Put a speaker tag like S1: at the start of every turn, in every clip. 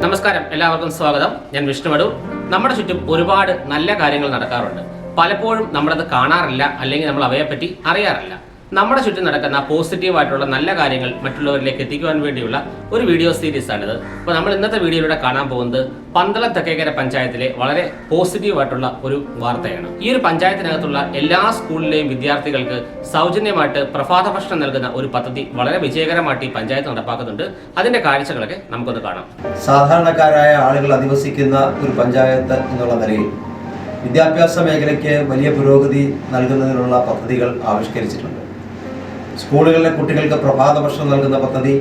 S1: നമസ്കാരം, എല്ലാവർക്കും സ്വാഗതം. ഞാൻ വിഷ്ണുവടു. നമ്മുടെ ചുറ്റും ഒരുപാട് നല്ല കാര്യങ്ങൾ നടക്കാറുണ്ട്. പലപ്പോഴും നമ്മളത് കാണാറില്ല, അല്ലെങ്കിൽ നമ്മൾ അവയെപ്പറ്റി അറിയാറില്ല. നമ്മുടെ ചുറ്റും നടക്കുന്ന പോസിറ്റീവായിട്ടുള്ള നല്ല കാര്യങ്ങൾ മറ്റുള്ളവരിലേക്ക് എത്തിക്കുവാൻ വേണ്ടിയുള്ള ഒരു വീഡിയോ സീരീസ് ആണിത്. അപ്പോൾ നമ്മൾ ഇന്നത്തെ വീഡിയോയിലൂടെ കാണാൻ പോകുന്നത് പന്തളം തെക്കേക്കര പഞ്ചായത്തിലെ വളരെ പോസിറ്റീവായിട്ടുള്ള ഒരു വാർത്തയാണ്. ഈ ഒരു പഞ്ചായത്തിനകത്തുള്ള എല്ലാ സ്കൂളിലെയും വിദ്യാർത്ഥികൾക്ക് സൗജന്യമായിട്ട് പ്രഭാത ഭക്ഷണം നൽകുന്ന ഒരു പദ്ധതി വളരെ വിജയകരമായിട്ട് ഈ പഞ്ചായത്ത് നടപ്പാക്കുന്നുണ്ട്. അതിന്റെ കാഴ്ചകളൊക്കെ നമുക്കൊന്ന് കാണാം.
S2: സാധാരണക്കാരായ ആളുകൾ അധിവസിക്കുന്ന ഒരു പഞ്ചായത്ത് എന്നുള്ള നിലയിൽ വിദ്യാഭ്യാസ മേഖലയ്ക്ക് വലിയ പുരോഗതി നൽകുന്നതിനുള്ള പദ്ധതികൾ ആവിഷ്കരിച്ചിട്ടുണ്ട്. സ്കൂളുകളിലെ കുട്ടികൾക്ക് പ്രഭാത ഭക്ഷണം നൽകുന്ന പദ്ധതി,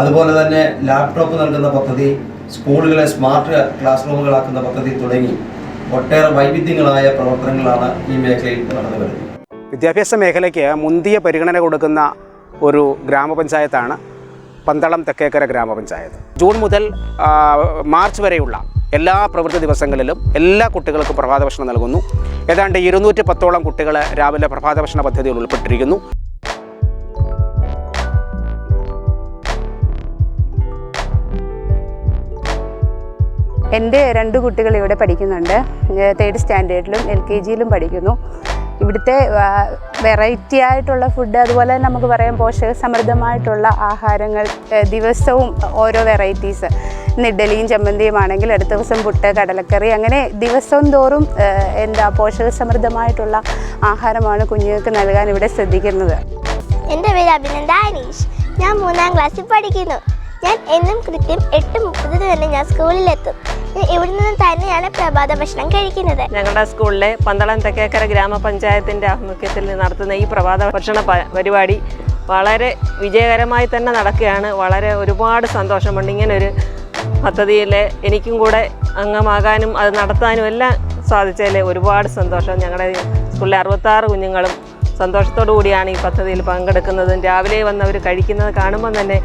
S2: അതുപോലെ തന്നെ ലാപ്ടോപ്പ് നൽകുന്ന പദ്ധതി, സ്കൂളുകളെ സ്മാർട്ട് ക്ലാസ് റൂമുകളാക്കുന്ന പദ്ധതി തുടങ്ങി ഒട്ടേറെ വൈവിധ്യങ്ങളായ പ്രവർത്തനങ്ങളാണ് ഈ മേഖലയിൽ നടന്നു വരുന്നത്.
S3: വിദ്യാഭ്യാസ മേഖലയ്ക്ക് മുന്തിയ പരിഗണന കൊടുക്കുന്ന ഒരു ഗ്രാമപഞ്ചായത്താണ് പന്തളം തെക്കേക്കര ഗ്രാമപഞ്ചായത്ത്. ജൂൺ മുതൽ മാർച്ച് വരെയുള്ള എല്ലാ പ്രവൃത്തി ദിവസങ്ങളിലും എല്ലാ കുട്ടികൾക്കും പ്രഭാത ഭക്ഷണം നൽകുന്നു. ഏതാണ്ട് 210ഓളം കുട്ടികൾ രാവിലെ പ്രഭാത ഭക്ഷണ പദ്ധതിയിൽ ഉൾപ്പെട്ടിരിക്കുന്നു.
S4: എൻ്റെ 2 കുട്ടികൾ ഇവിടെ പഠിക്കുന്നുണ്ട്. 3rd സ്റ്റാൻഡേർഡിലും LKGയിലും പഠിക്കുന്നു. ഇവിടുത്തെ വെറൈറ്റി ആയിട്ടുള്ള ഫുഡ്, അതുപോലെ നമുക്ക് പറയാം പോഷക സമൃദ്ധമായിട്ടുള്ള ആഹാരങ്ങൾ, ദിവസവും ഓരോ വെറൈറ്റീസ്. ഇന്ന് ഇഡ്ഡലിയും ചമ്മന്തിയും ആണെങ്കിൽ അടുത്ത ദിവസം പുട്ട്, കടലക്കറി, അങ്ങനെ ദിവസവും തോറും പോഷക സമൃദ്ധമായിട്ടുള്ള ആഹാരമാണ് കുഞ്ഞുങ്ങൾക്ക് നൽകാൻ ഇവിടെ ശ്രദ്ധിക്കുന്നത്.
S5: എൻ്റെ പേര് അഭിനന്ദ അനീഷ്. ഞാൻ 3ാം ക്ലാസ്സിൽ പഠിക്കുന്നു. ഞാൻ എന്നും കൃത്യം 8:30 തന്നെ ഞാൻ സ്കൂളിലെത്തും. ഇവിടെ നിന്ന് തന്നെയാണ് പ്രഭാത ഭക്ഷണം കഴിക്കുന്നത്.
S6: ഞങ്ങളുടെ സ്കൂളിലെ പന്തളം തെക്കേക്കര ഗ്രാമപഞ്ചായത്തിൻ്റെ ആഭിമുഖ്യത്തിൽ നടത്തുന്ന ഈ പ്രഭാത ഭക്ഷണ പരിപാടി വളരെ വിജയകരമായി തന്നെ നടക്കുകയാണ്. ഒരുപാട് സന്തോഷമുണ്ട്. ഇങ്ങനൊരു പദ്ധതിയിൽ എനിക്കും കൂടെ അംഗമാകാനും അത് നടത്താനും എല്ലാം സാധിച്ചതിൽ ഒരുപാട് സന്തോഷം. ഞങ്ങളുടെ സ്കൂളിലെ 66 കുഞ്ഞുങ്ങളും സന്തോഷത്തോടു കൂടിയാണ് ഈ പദ്ധതിയിൽ പങ്കെടുക്കുന്നതും രാവിലെ വന്നവർ കഴിക്കുന്നത് കാണുമ്പോൾ തന്നെ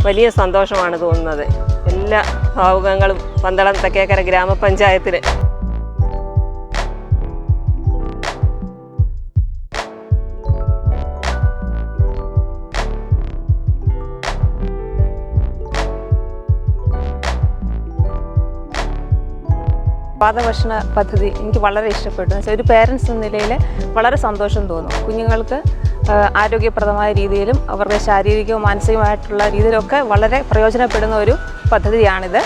S6: വലിയ സന്തോഷമാണ് തോന്നുന്നത്. എല്ലാ ഭാവുകങ്ങളും പന്തളം തെക്കേക്കര ഗ്രാമപഞ്ചായത്തിന്.
S7: പ്രഭാത ഭക്ഷണ പദ്ധതി എനിക്ക് വളരെ ഇഷ്ടപ്പെട്ടു. ഒരു പേരൻസ് എന്ന നിലയിൽ വളരെ സന്തോഷം തോന്നും. കുഞ്ഞുങ്ങൾക്ക് ആരോഗ്യപ്രദമായ രീതിയിലും അവരുടെ ശാരീരികവും മാനസികമായിട്ടുള്ള രീതിയിലൊക്കെ വളരെ പ്രയോജനപ്പെടുന്ന ഒരു പദ്ധതിയാണിത്.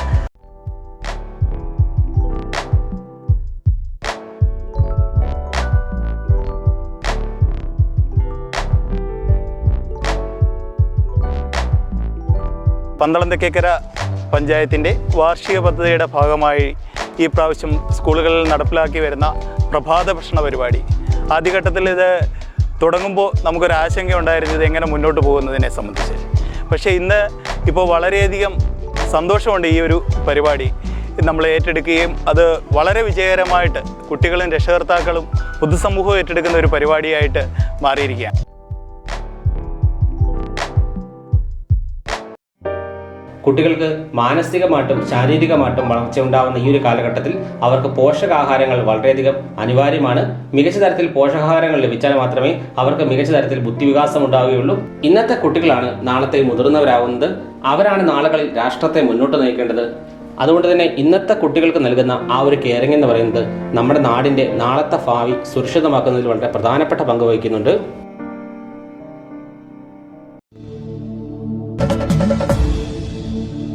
S8: പന്തളം തെക്കേക്കര പഞ്ചായത്തിൻ്റെ വാർഷിക പദ്ധതിയുടെ ഭാഗമായി ഈ പ്രാവശ്യം സ്കൂളുകളിൽ നടപ്പിലാക്കി വരുന്ന പ്രഭാത ഭക്ഷണ പരിപാടി, ആദ്യഘട്ടത്തിൽ ഇത് തുടങ്ങുമ്പോൾ നമുക്കൊരു ആശങ്ക ഉണ്ടായിരുന്നത് എങ്ങനെ മുന്നോട്ട് പോകുന്നതിനെ സംബന്ധിച്ച്. പക്ഷേ ഇപ്പോൾ വളരെയധികം സന്തോഷമുണ്ട്. ഈ ഒരു പരിപാടി നമ്മൾ ഏറ്റെടുക്കുകയും അത് വളരെ വിജയകരമായിട്ട് കുട്ടികളും രക്ഷകർത്താക്കളും പൊതുസമൂഹവും ഏറ്റെടുക്കുന്ന ഒരു പരിപാടിയായിട്ട് മാറിയിരിക്കുകയാണ്.
S1: കുട്ടികൾക്ക് മാനസികമായിട്ടും ശാരീരികമായിട്ടും വളർച്ച ഉണ്ടാകുന്ന ഈ ഒരു കാലഘട്ടത്തിൽ അവർക്ക് പോഷകാഹാരങ്ങൾ വളരെയധികം അനിവാര്യമാണ്. മികച്ച തരത്തിൽ പോഷകാഹാരങ്ങൾ ലഭിച്ചാൽ മാത്രമേ അവർക്ക് മികച്ച തരത്തിൽ ബുദ്ധിവികാസം ഉണ്ടാവുകയുള്ളൂ. ഇന്നത്തെ കുട്ടികളാണ് നാളത്തെ മുതിർന്നവരാകുന്നത്. അവരാണ് നാളുകളിൽ രാഷ്ട്രത്തെ മുന്നോട്ട് നയിക്കേണ്ടത്. അതുകൊണ്ട് തന്നെ ഇന്നത്തെ കുട്ടികൾക്ക് നൽകുന്ന ആ ഒരു കെയറിംഗ് എന്ന് പറയുന്നത് നമ്മുടെ നാടിൻ്റെ നാളത്തെ ഭാവി സുരക്ഷിതമാക്കുന്നതിൽ വളരെ പ്രധാനപ്പെട്ട പങ്ക് വഹിക്കുന്നുണ്ട്.